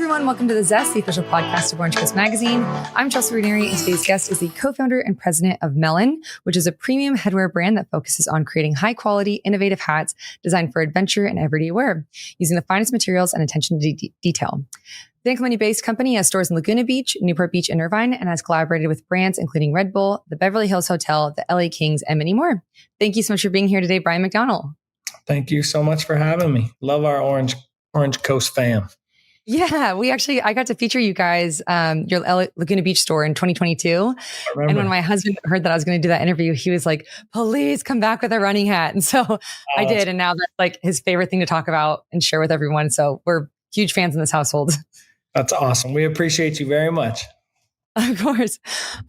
everyone. Welcome to The Zest, the official podcast of Orange Coast Magazine. I'm Chelsea Ranieri, and today's guest is the co-founder and president of Melin, which is a premium headwear brand that focuses on creating high-quality, innovative hats designed for adventure and everyday wear, using the finest materials and attention to detail. The San Clemente-based company has stores in Laguna Beach, Newport Beach, and Irvine, and has collaborated with brands including Red Bull, the Beverly Hills Hotel, the LA Kings, and many more. Thank you so much for being here today, Brian McDonell. Thank you so much for having me. Love our Orange Coast fam. Yeah, I got to feature you guys, your Laguna Beach store in 2022. And when my husband heard that I was going to do that interview, he was like, please come back with a running hat. And so I did. And now that's like his favorite thing to talk about and share with everyone. So we're huge fans in this household. That's awesome. We appreciate you very much. Of course.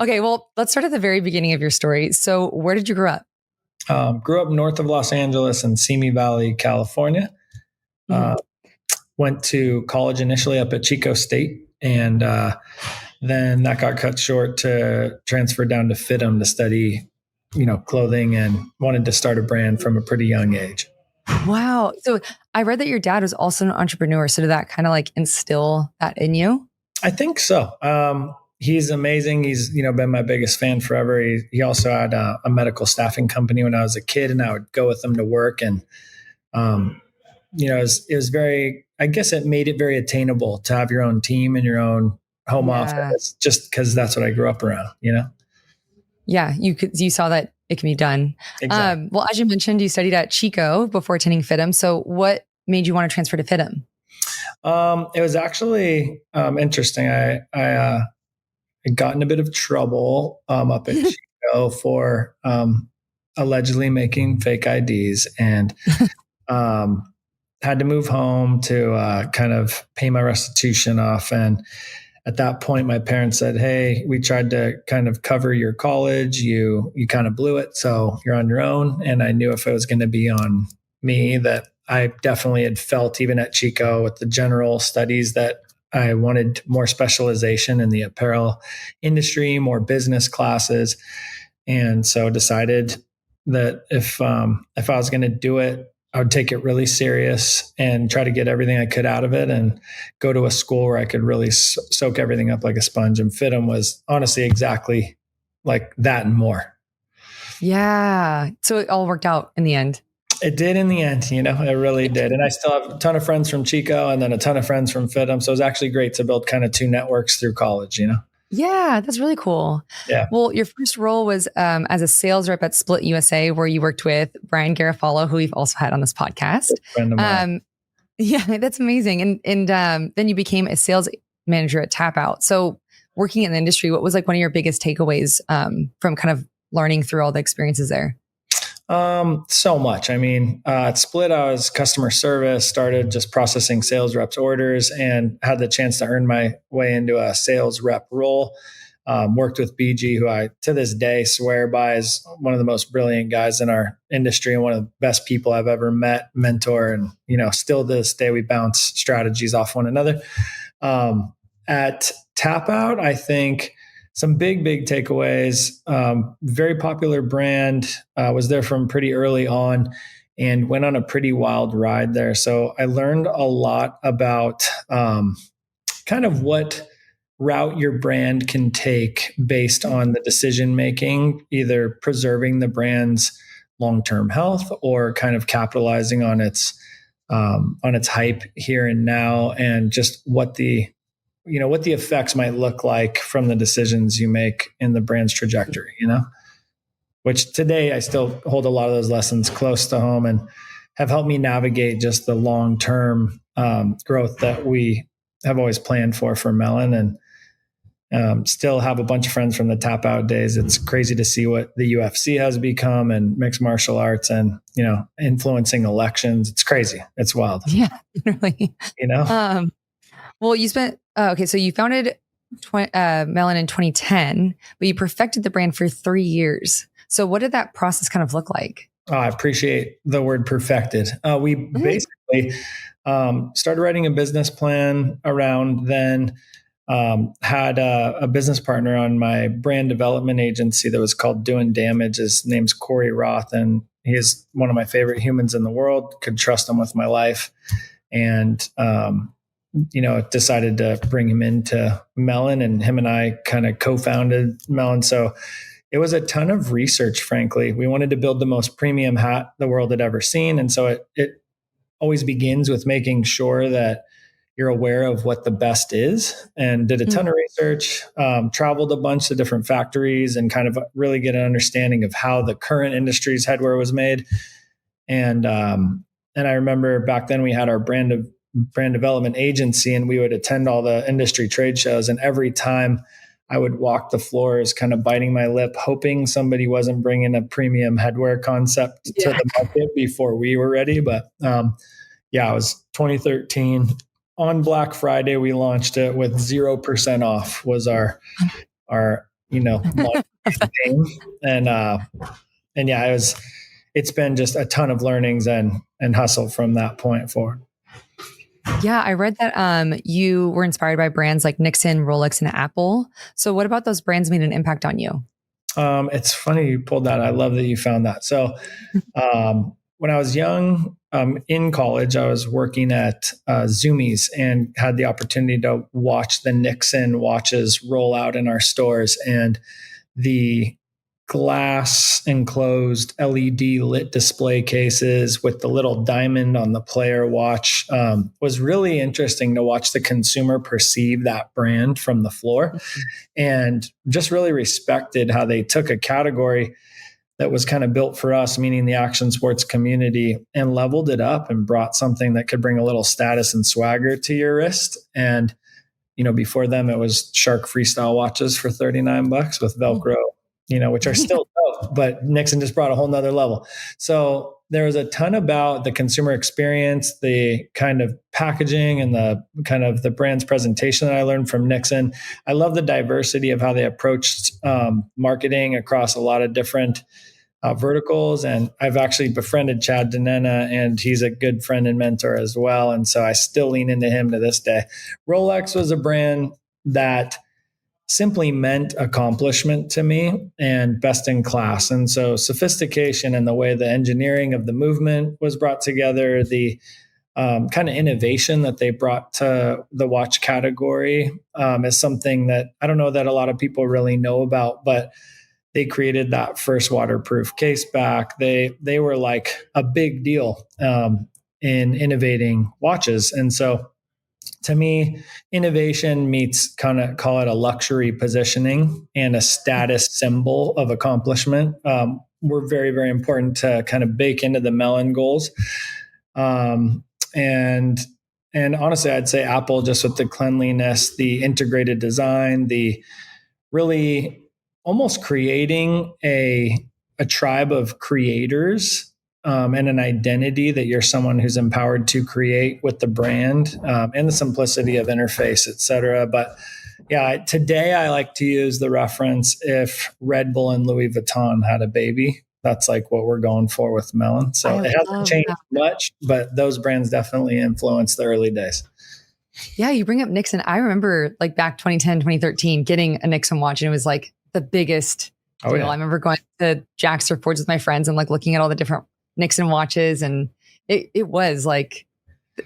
Okay, well, let's start at the very beginning of your story. So where did you grow up? Grew up north of Los Angeles in Simi Valley, California. Went to college initially up at Chico State, and then that got cut short to transfer down to FITM to study, clothing, and wanted to start a brand from a pretty young age. Wow. So I read that your dad was also an entrepreneur. So did that kind of like instill that in you? I think so. He's amazing. He's, been my biggest fan forever. He also had a medical staffing company when I was a kid, and I would go with him to work. And, it was very, I guess it made it very attainable to have your own team and your own home office, just because that's what I grew up around, Yeah, you saw that it can be done. Exactly. Well, as you mentioned, you studied at Chico before attending FITM. So what made you want to transfer to FITM? It was actually interesting. I got in a bit of trouble up at Chico for allegedly making fake IDs, and had to move home to kind of pay my restitution off. And at that point, my parents said, "Hey, we tried to kind of cover your college. You kind of blew it, so you're on your own." And I knew if it was going to be on me, that I definitely had felt, even at Chico with the general studies, that I wanted more specialization in the apparel industry, more business classes. And so decided that if I was going to do it, I would take it really serious and try to get everything I could out of it, and go to a school where I could really soak everything up like a sponge. And FITM was honestly exactly like that and more. Yeah. So it all worked out in the end. It did in the end, it really did. And I still have a ton of friends from Chico and then a ton of friends from FITM. So it was actually great to build kind of two networks through college, Yeah, that's really cool. Yeah. Well, your first role was as a sales rep at Split USA, where you worked with Brian Garofalo, who we've also had on this podcast. Friend of mine. Yeah, that's amazing. And then you became a sales manager at Tap Out. So working in the industry, what was like one of your biggest takeaways from kind of learning through all the experiences there? So much. I mean, at Split, I was customer service, started just processing sales reps' orders, and had the chance to earn my way into a sales rep role. Worked with BG, who I, to this day, swear by is one of the most brilliant guys in our industry and one of the best people I've ever met, mentor. And, still to this day, we bounce strategies off one another. At Tap Out, I think some big takeaways. Very popular brand. Was there from pretty early on and went on a pretty wild ride there. So I learned a lot about kind of what route your brand can take based on the decision making, either preserving the brand's long-term health or kind of capitalizing on its hype here and now, and just what the effects might look like from the decisions you make in the brand's trajectory, which today I still hold a lot of those lessons close to home and have helped me navigate just the long-term growth that we have always planned for Melin, and still have a bunch of friends from the Tap Out days. It's crazy to see what the UFC has become, and mixed martial arts, and, influencing elections. It's crazy. It's wild. Yeah, really. Well, you spent, so you founded Melin in 2010, but you perfected the brand for 3 years. So what did that process kind of look like? Oh, I appreciate the word perfected. We basically started writing a business plan around then, had a business partner on my brand development agency that was called Doing Damage. His name's Corey Roth, and he is one of my favorite humans in the world. Could trust him with my life. And decided to bring him into Melin, and him and I kind of co-founded Melin. So it was a ton of research, frankly. We wanted to build the most premium hat the world had ever seen. And so it always begins with making sure that you're aware of what the best is, and did a ton of research, traveled a bunch of different factories and kind of really get an understanding of how the current industry's headwear was made. And I remember back then we had our brand development agency, and we would attend all the industry trade shows. And every time I would walk the floors kind of biting my lip, hoping somebody wasn't bringing a premium headwear concept to the market before we were ready. But it was 2013. On Black Friday, we launched it with 0% off was our launch thing. And it's been just a ton of learnings and hustle from that point forward. Yeah, I read that you were inspired by brands like Nixon, Rolex, and Apple. So what about those brands made an impact on you? It's funny you pulled that. I love that you found that. So when I was young, in college, I was working at Zoomies and had the opportunity to watch the Nixon watches roll out in our stores, and the glass enclosed LED lit display cases with the little diamond on the player watch was really interesting to watch the consumer perceive that brand from the floor, and just really respected how they took a category that was kind of built for us, meaning the action sports community, and leveled it up and brought something that could bring a little status and swagger to your wrist. And, before them, it was Shark Freestyle watches for $39 with Velcro, which are still dope, but Nixon just brought a whole nother level. So there was a ton about the consumer experience, the kind of packaging, and the kind of the brand's presentation that I learned from Nixon. I love the diversity of how they approached marketing across a lot of different verticals. And I've actually befriended Chad Denena, and he's a good friend and mentor as well. And so I still lean into him to this day. Rolex was a brand that simply meant accomplishment to me and best in class. And so sophistication and the way the engineering of the movement was brought together, the kind of innovation that they brought to the watch category is something that I don't know that a lot of people really know about, but they created that first waterproof case back. They were like a big deal in innovating watches. And so to me, innovation meets kind of call it a luxury positioning and a status symbol of accomplishment were very, very important to kind of bake into the Melin goals. And honestly, I'd say Apple, just with the cleanliness, the integrated design, the really almost creating a tribe of creators and an identity that you're someone who's empowered to create with the brand and the simplicity of interface, et cetera. But yeah, today I like to use the reference if Red Bull and Louis Vuitton had a baby. That's like what we're going for with Melin. So it hasn't changed much, but those brands definitely influenced the early days. Yeah, you bring up Nixon. I remember like back 2010, 2013, getting a Nixon watch, and it was like the biggest deal. Yeah. I remember going to Jack's or Ford's with my friends and like looking at all the different Nixon watches, and it was like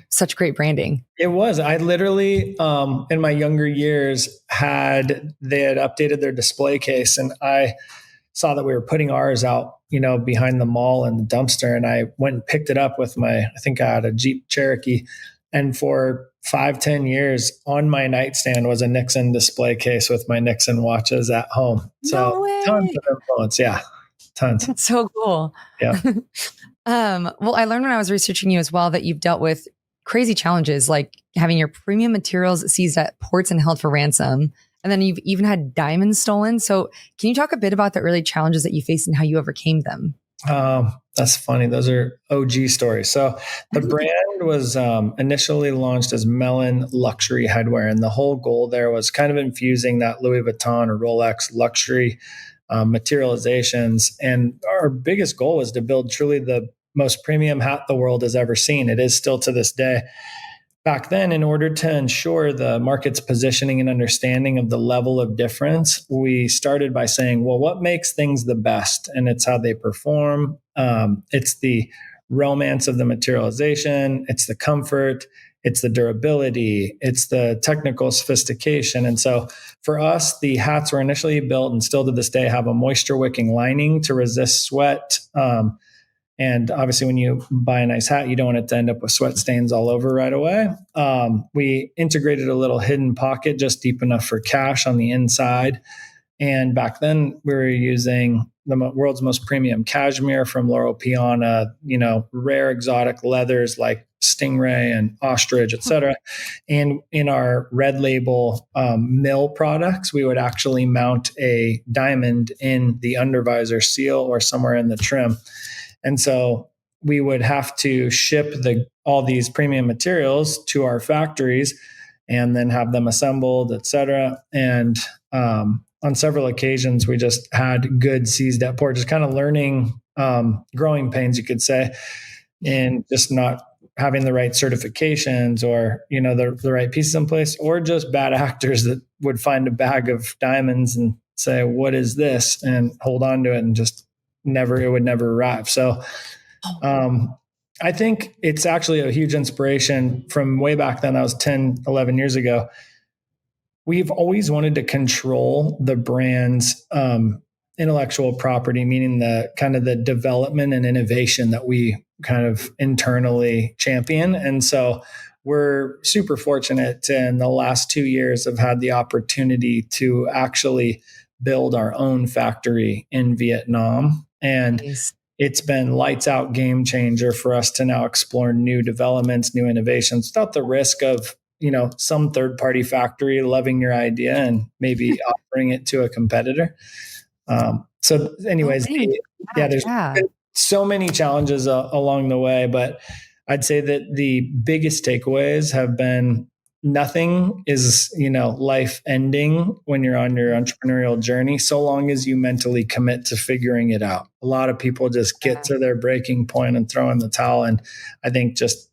such great branding. It was. I literally, in my younger years, they had updated their display case, and I saw that we were putting ours out, behind the mall in the dumpster, and I went and picked it up with I think I had a Jeep Cherokee, and for 5-10 years on my nightstand was a Nixon display case with my Nixon watches at home. So tons of influence. Yeah. Tons. That's so cool. Yeah. Well, I learned when I was researching you as well that you've dealt with crazy challenges like having your premium materials seized at ports and held for ransom. And then you've even had diamonds stolen. So can you talk a bit about the early challenges that you faced and how you overcame them? That's funny. Those are OG stories. So the brand was initially launched as Melin Luxury Headwear. And the whole goal there was kind of infusing that Louis Vuitton or Rolex luxury materializations. And our biggest goal was to build truly the most premium hat the world has ever seen. It is still to this day. Back then, in order to ensure the market's positioning and understanding of the level of difference, we started by saying, well, what makes things the best? And it's how they perform. It's the romance of the materialization. It's the comfort. it's the durability, it's the technical sophistication. And so for us, the hats were initially built and still to this day have a moisture wicking lining to resist sweat. And obviously, when you buy a nice hat, you don't want it to end up with sweat stains all over right away. We integrated a little hidden pocket just deep enough for cash on the inside. And back then, we were using the world's most premium cashmere from Laurel Piana, rare exotic leathers like stingray and ostrich, et cetera. And in our red label mill products, we would actually mount a diamond in the undervisor seal or somewhere in the trim. And so we would have to ship all these premium materials to our factories and then have them assembled, et cetera. And on several occasions, we just had goods seized at port, just kind of learning growing pains, you could say, and just not having the right certifications or, the right pieces in place, or just bad actors that would find a bag of diamonds and say, what is this? And hold on to it and just it would never arrive. So I think it's actually a huge inspiration from way back then. That was 10, 11 years ago. We've always wanted to control the brand's intellectual property, meaning the kind of the development and innovation that we kind of internally champion. And so we're super fortunate to, in the last 2 years, have had the opportunity to actually build our own factory in Vietnam. And it's been lights out game changer for us to now explore new developments, new innovations without the risk of, some third party factory loving your idea and maybe offering it to a competitor. So anyways, there's been so many challenges along the way, but I'd say that the biggest takeaways have been nothing is, life ending when you're on your entrepreneurial journey, so long as you mentally commit to figuring it out. A lot of people just get to their breaking point and throw in the towel. And I think just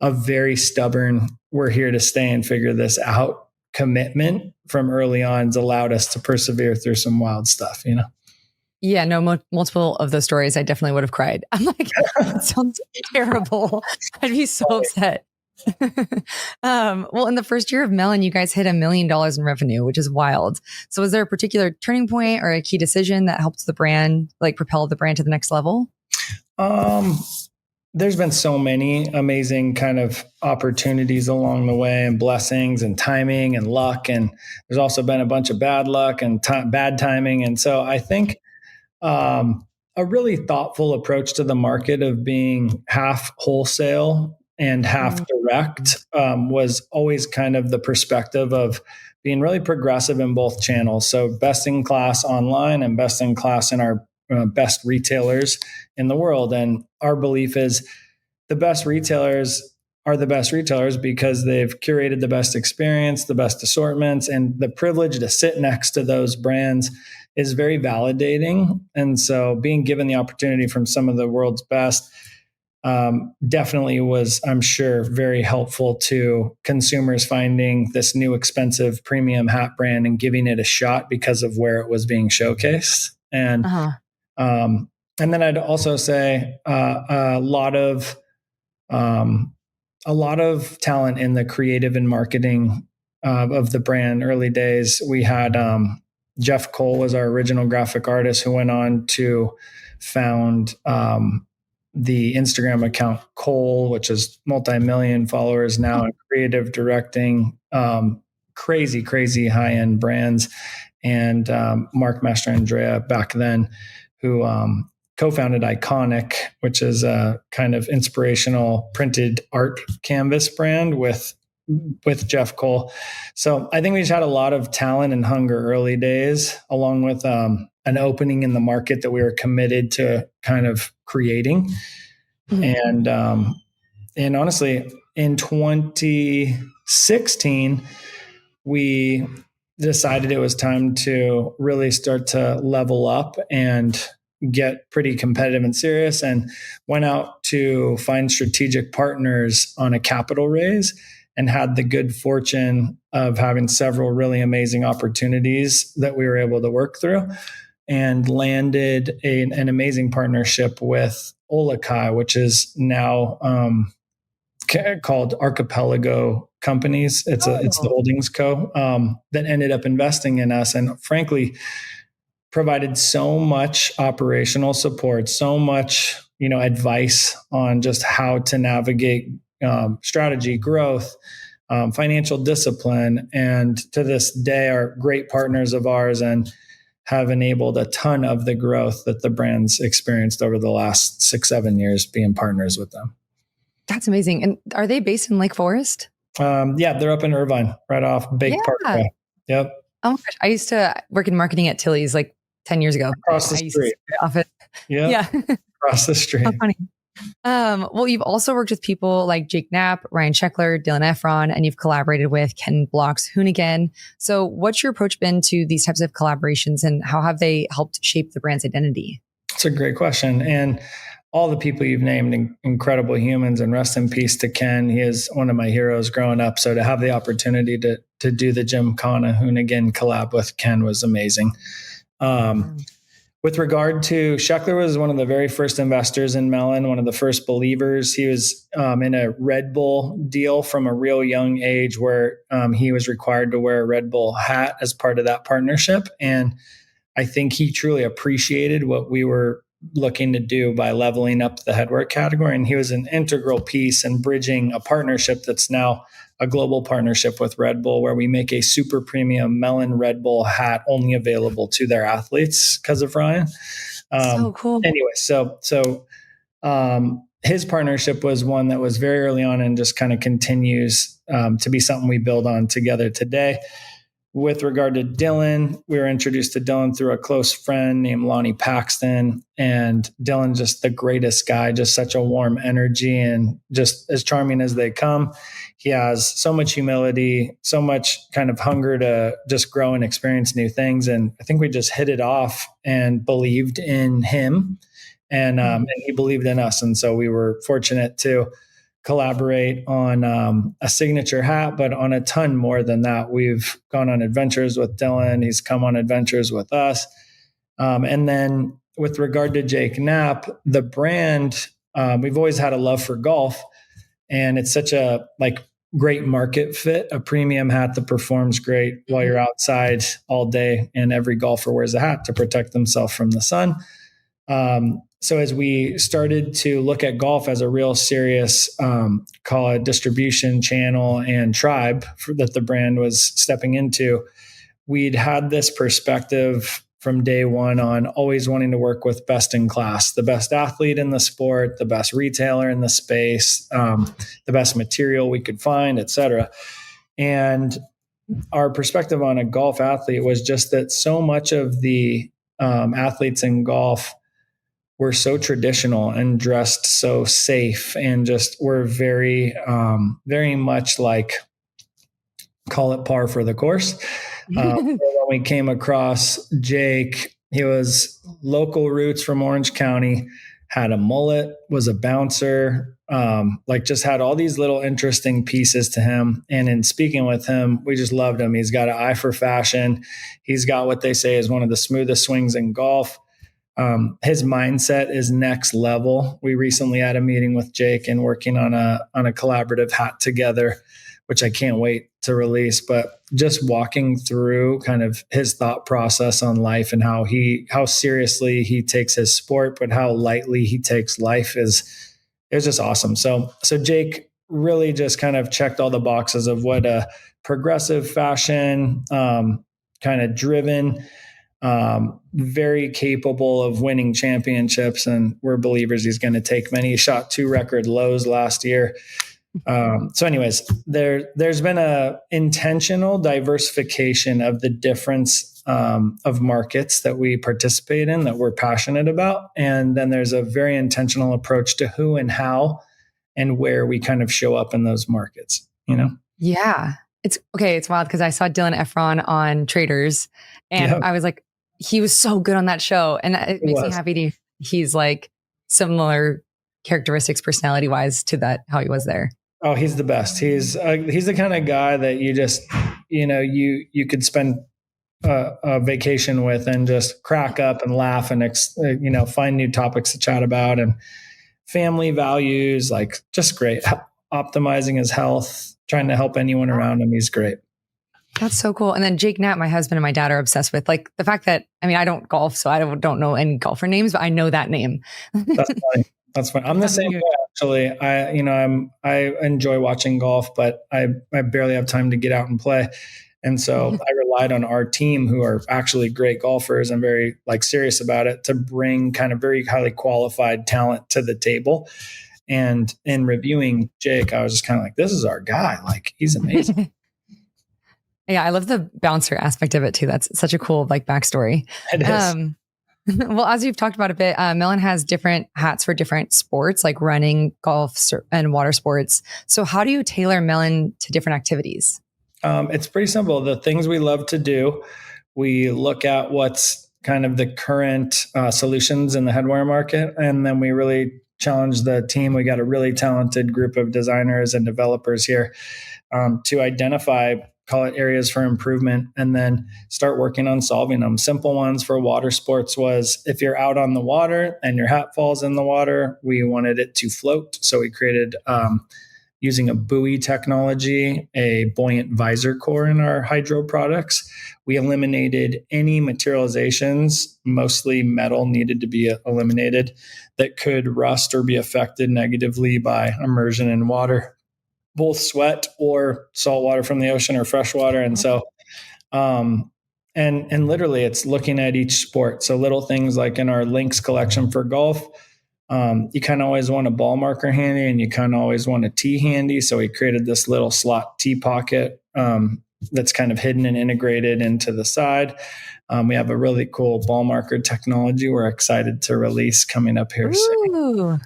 a very stubborn, we're here to stay and figure this out commitment from early on has allowed us to persevere through some wild stuff, Yeah, no, multiple of those stories, I definitely would have cried. I'm like, it sounds terrible. I'd be so upset. Well, in the first year of Melin, you guys hit $1 million in revenue, which is wild. So was there a particular turning point or a key decision that helped the brand, propel the brand to the next level? There's been so many amazing kind of opportunities along the way, and blessings and timing and luck. And there's also been a bunch of bad luck and bad timing. And so I think a really thoughtful approach to the market of being half wholesale and half direct was always kind of the perspective of being really progressive in both channels. So best in class online and best in class in our best retailers in the world. And our belief is the best retailers are the best retailers because they've curated the best experience, the best assortments, and the privilege to sit next to those brands is very validating. And so being given the opportunity from some of the world's best definitely was, I'm sure, very helpful to consumers finding this new expensive premium hat brand and giving it a shot because of where it was being showcased. And and then I'd also say a lot of talent in the creative and marketing of the brand. Early days, we had Jeff Cole was our original graphic artist who went on to found the Instagram account Cole, which is multi-million followers now, and creative directing crazy high-end brands. And Mark Mastrandrea back then, who co-founded Iconic, which is a kind of inspirational printed art canvas brand with Jeff Cole. So I think we just had a lot of talent and hunger early days, along with an opening in the market that we were committed to kind of creating. And honestly, in 2016, we decided it was time to really start to level up and get pretty competitive and serious, and went out to find strategic partners on a capital raise, and had the good fortune of having several really amazing opportunities that we were able to work through, and landed an amazing partnership with Olakai, which is now called Archipelago Companies. It's the holdings co that ended up investing in us, and frankly, provided so much operational support, so much advice on just how to navigate strategy, growth, financial discipline, and to this day are great partners of ours and have enabled a ton of the growth that the brand's experienced over the last 6-7 years being partners with them. That's amazing. And are they based in Lake Forest? Yeah, they're up in Irvine, right off Bake Parkway. Yep. Oh my gosh. I used to work in marketing at Tilly's like 10 years ago. Across the street. Off it. Yep. Yeah. Across the street. How funny. Well, you've also worked with people like Jake Knapp, Ryan Sheckler, Dylan Efron, and you've collaborated with Ken Block's Hoonigan. So what's your approach been to these types of collaborations and how have they helped shape the brand's identity? It's a great question. And all the people you've named, incredible humans, and rest in peace to Ken. He is one of my heroes growing up. So to have the opportunity to do the Gymkhana Hoonigan collab with Ken was amazing. With regard to Sheckler, was one of the very first investors in Melin, one of the first believers. He was in a Red Bull deal from a real young age where he was required to wear a Red Bull hat as part of that partnership. And I think he truly appreciated what we were looking to do by leveling up the headwear category. And he was an integral piece in bridging a partnership that's now a global partnership with Red Bull, where we make a super premium Melin Red Bull hat only available to their athletes because of Ryan. So cool. Anyway, so his partnership was one that was very early on and just kind of continues to be something we build on together today. With regard to Dylan, we were introduced to Dylan through a close friend named Lonnie Paxton, and Dylan, just the greatest guy, just such a warm energy and just as charming as they come. He has so much humility, so much kind of hunger to just grow and experience new things. And I think we just hit it off and believed in him and he believed in us. And so we were fortunate to collaborate on a signature hat, but on a ton more than that. We've gone on adventures with Dylan. He's come on adventures with us. And then with regard to Jake Knapp, the brand, we've always had a love for golf, and it's such a great market fit, a premium hat that performs great while you're outside all day, and every golfer wears a hat to protect themselves from the sun. So as we started to look at golf as a real serious, call it distribution channel and tribe that the brand was stepping into, we'd had this perspective from day one on always wanting to work with best in class, the best athlete in the sport, the best retailer in the space, the best material we could find, et cetera. And our perspective on a golf athlete was just that so much of the athletes in golf were so traditional and dressed so safe and just were very, very much like, call it par for the course. When we came across Jake, he was local roots from Orange County, had a mullet, was a bouncer, just had all these little interesting pieces to him. And in speaking with him, we just loved him. He's got an eye for fashion. He's got what they say is one of the smoothest swings in golf. His mindset is next level. We recently had a meeting with Jake and working on a collaborative hat together, which I can't wait to release. But just walking through kind of his thought process on life and how seriously he takes his sport, but how lightly he takes life is just awesome. So Jake really just kind of checked all the boxes of what a progressive fashion, kind of driven, very capable of winning championships, and we're believers he's going to take many. He shot 2 record lows last year. So anyways, there's been a intentional diversification of the difference of markets that we participate in that we're passionate about. And then there's a very intentional approach to who and how and where we kind of show up in those markets, Yeah. It's okay. It's wild because I saw Dylan Efron on Traders and I was like, he was so good on that show. And it makes me happy he's like similar characteristics personality wise to that, how he was there. Oh, he's the best. He's the kind of guy that you just, you could spend a vacation with and just crack up and laugh and, find new topics to chat about and family values, just great. optimizing his health, trying to help anyone around him. He's great. That's so cool. And then Jake Knapp, my husband and my dad are obsessed with, like, the fact that, I mean, I don't golf, so I don't know any golfer names, but I know that name. That's funny. That's fine. I'm the same way, actually. I enjoy watching golf, but I barely have time to get out and play. And so I relied on our team, who are actually great golfers and very serious about it, to bring kind of very highly qualified talent to the table. And in reviewing Jake, I was just kind of like, this is our guy. Like, he's amazing. Yeah, I love the bouncer aspect of it too. That's such a cool backstory. It is. Well, as you've talked about a bit, Melin has different hats for different sports, like running, golf, and water sports. So how do you tailor Melin to different activities? It's pretty simple. The things we love to do, we look at what's kind of the current solutions in the headwear market, and then we really challenge the team. We got a really talented group of designers and developers here to identify, call it, areas for improvement, and then start working on solving them. Simple ones for water sports was, if you're out on the water and your hat falls in the water, we wanted it to float. So we created, using a buoy technology, a buoyant visor core in our hydro products. We eliminated any materializations, mostly metal needed to be eliminated, that could rust or be affected negatively by immersion in water, both sweat or salt water from the ocean or fresh water. And so, and literally it's looking at each sport. So little things like in our links collection for golf, you kind of always want a ball marker handy, and you kind of always want a tee handy. So we created this little slot tee pocket that's kind of hidden and integrated into the side. We have a really cool ball marker technology we're excited to release coming up here soon.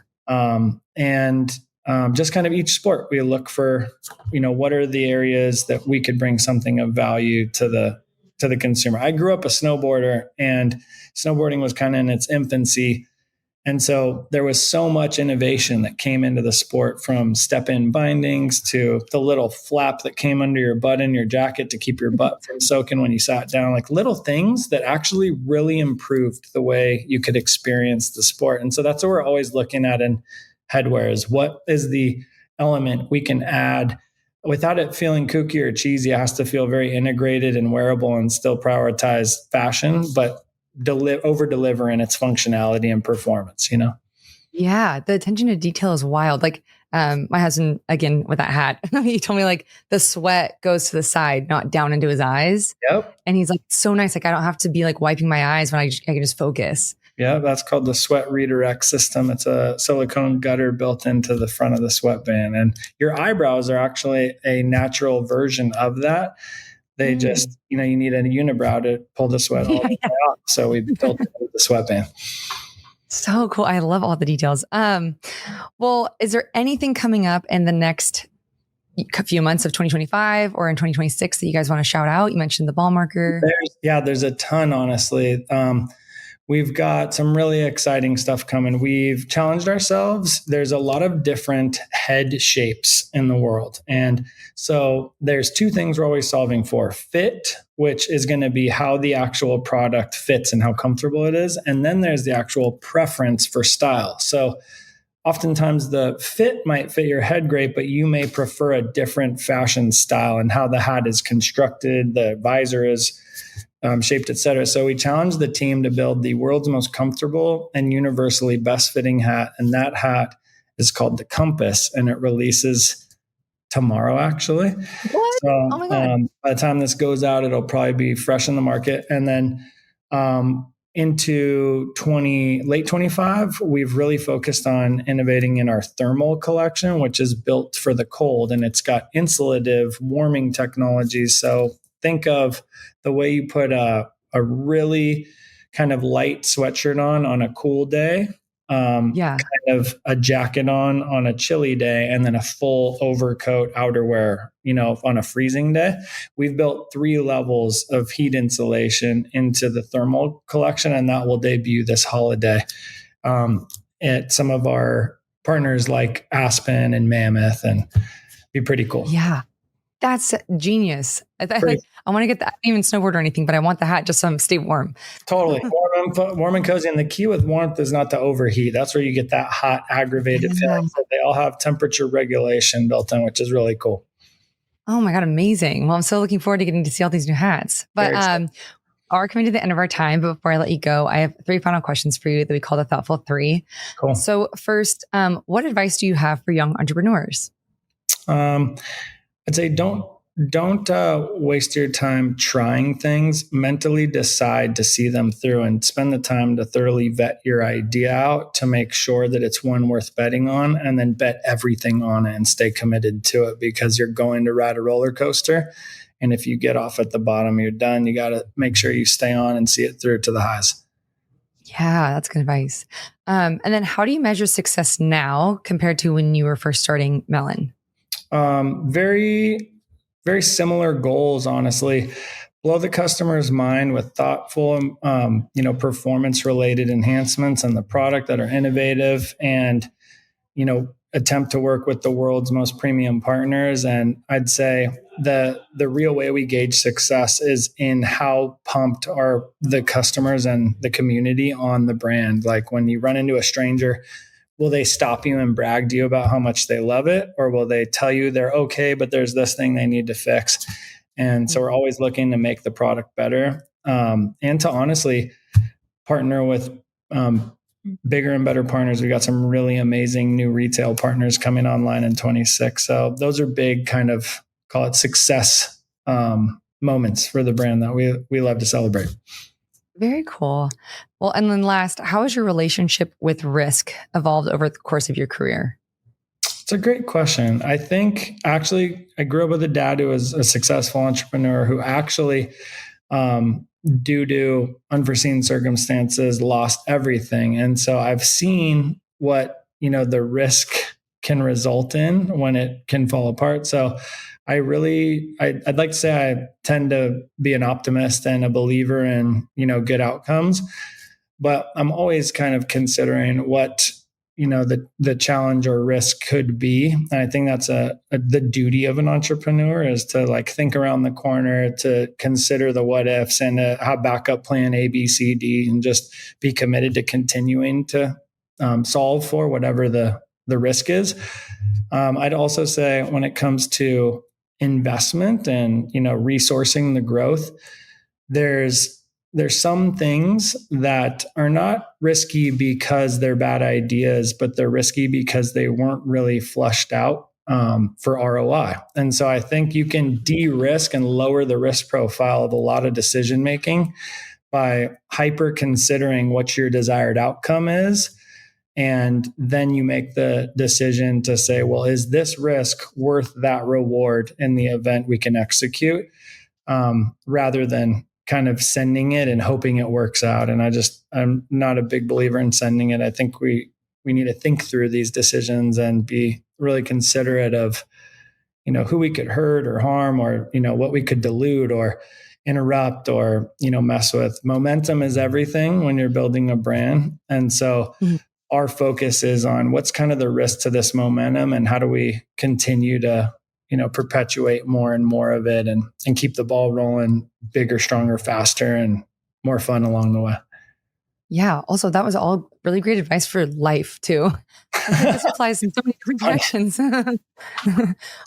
Just kind of each sport, we look for, what are the areas that we could bring something of value to the consumer. I grew up a snowboarder, and snowboarding was kind of in its infancy. And so there was so much innovation that came into the sport, from step-in bindings to the little flap that came under your butt in your jacket to keep your butt from soaking when you sat down, like little things that actually really improved the way you could experience the sport. And so that's what we're always looking at in headwear, is what is the element we can add without it feeling kooky or cheesy. It has to feel very integrated and wearable, and still prioritize fashion, but over deliver in its functionality and performance, Yeah, the attention to detail is wild. Like, my husband, again, with that hat, he told me the sweat goes to the side, not down into his eyes. Yep. And he's like, so nice. Like, I don't have to be wiping my eyes when I can just focus. Yeah, that's called the sweat redirect system. It's a silicone gutter built into the front of the sweatband, and your eyebrows are actually a natural version of that. They just, you need a unibrow to pull the sweat all the way out. So we built it with the sweatband. So cool. I love all the details. Well, is there anything coming up in the next few months of 2025 or in 2026 that you guys want to shout out? You mentioned the ball marker. There's a ton, honestly. We've got some really exciting stuff coming. We've challenged ourselves. There's a lot of different head shapes in the world. And so there's two things we're always solving for: fit, which is going to be how the actual product fits and how comfortable it is. And then there's the actual preference for style. So oftentimes the fit might fit your head great, but you may prefer a different fashion style and how the hat is constructed, the visor is shaped, etc. So we challenged the team to build the world's most comfortable and universally best fitting hat. And that hat is called the Compass, and it releases tomorrow, actually. What? So, oh my God. By the time this goes out, it'll probably be fresh in the market. And then into late 25, we've really focused on innovating in our thermal collection, which is built for the cold, and it's got insulative warming technologies. So think of the way you put a really kind of light sweatshirt on a cool day, kind of a jacket on a chilly day, and then a full overcoat outerwear, on a freezing day. We've built 3 levels of heat insulation into the thermal collection, and that will debut this holiday at some of our partners like Aspen and Mammoth, and be pretty cool. Yeah. That's genius. Pretty I want to get that. I don't even snowboard or anything, but I want the hat just so stay warm. totally warm and cozy. And the key with warmth is not to overheat. That's where you get that hot, aggravated feeling. So they all have temperature regulation built in, which is really cool. Oh my God, amazing. Well, I'm so looking forward to getting to see all these new hats. But are coming to the end of our time. But before I let you go, I have 3 final questions for you that we call the Thoughtful 3. Cool. So first, what advice do you have for young entrepreneurs? I'd say don't waste your time trying things. Mentally decide to see them through and spend the time to thoroughly vet your idea out to make sure that it's one worth betting on, and then bet everything on it and stay committed to it, because you're going to ride a roller coaster. And if you get off at the bottom, you're done. You got to make sure you stay on and see it through to the highs. Yeah, that's good advice. And then how do you measure success now compared to when you were first starting Melin? Very, very similar goals, honestly. Blow the customer's mind with thoughtful, performance related enhancements and the product that are innovative, and, attempt to work with the world's most premium partners. And I'd say the real way we gauge success is in how pumped are the customers and the community on the brand. Like when you run into a stranger, will they stop you and brag to you about how much they love it? Or will they tell you they're okay, but there's this thing they need to fix? And so we're always looking to make the product better, and to honestly partner with bigger and better partners. We got some really amazing new retail partners coming online in 26. So those are big kind of, call it success moments for the brand that we love to celebrate. Very cool. Well, and then last, how has your relationship with risk evolved over the course of your career? It's a great question. I think actually I grew up with a dad who was a successful entrepreneur who actually, due to unforeseen circumstances, lost everything. And so I've seen what, the risk can result in when it can fall apart. So I'd like to say I tend to be an optimist and a believer in, good outcomes, but I'm always kind of considering what, the challenge or risk could be. And I think that's the duty of an entrepreneur, is to think around the corner, to consider the what ifs, and to have backup plan A, B, C, D, and just be committed to continuing to solve for whatever the risk is. I'd also say when it comes to investment and, resourcing the growth, there's some things that are not risky because they're bad ideas, but they're risky because they weren't really flushed out for ROI. And so I think you can de-risk and lower the risk profile of a lot of decision making by hyper considering what your desired outcome is. And then you make the decision to say, well, is this risk worth that reward in the event we can execute, rather than kind of sending it and hoping it works out. And I'm not a big believer in sending it. I think we need to think through these decisions and be really considerate of, who we could hurt or harm, or, what we could dilute or interrupt or, mess with. Momentum is everything when you're building a brand. And so our focus is on what's kind of the risk to this momentum, and how do we continue to, perpetuate more and more of it, and keep the ball rolling bigger, stronger, faster, and more fun along the way. Yeah. Also, that was all really great advice for life too. I think this applies in so many different directions.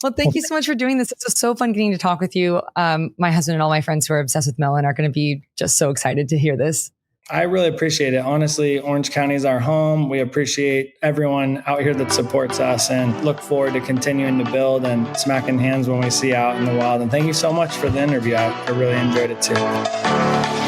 Well, thank you so much for doing this. It was so fun getting to talk with you. My husband and all my friends who are obsessed with Melin are going to be just so excited to hear this. I really appreciate it. Honestly, Orange County is our home. We appreciate everyone out here that supports us, and look forward to continuing to build and smacking hands when we see you out in the wild. And thank you so much for the interview. I really enjoyed it too.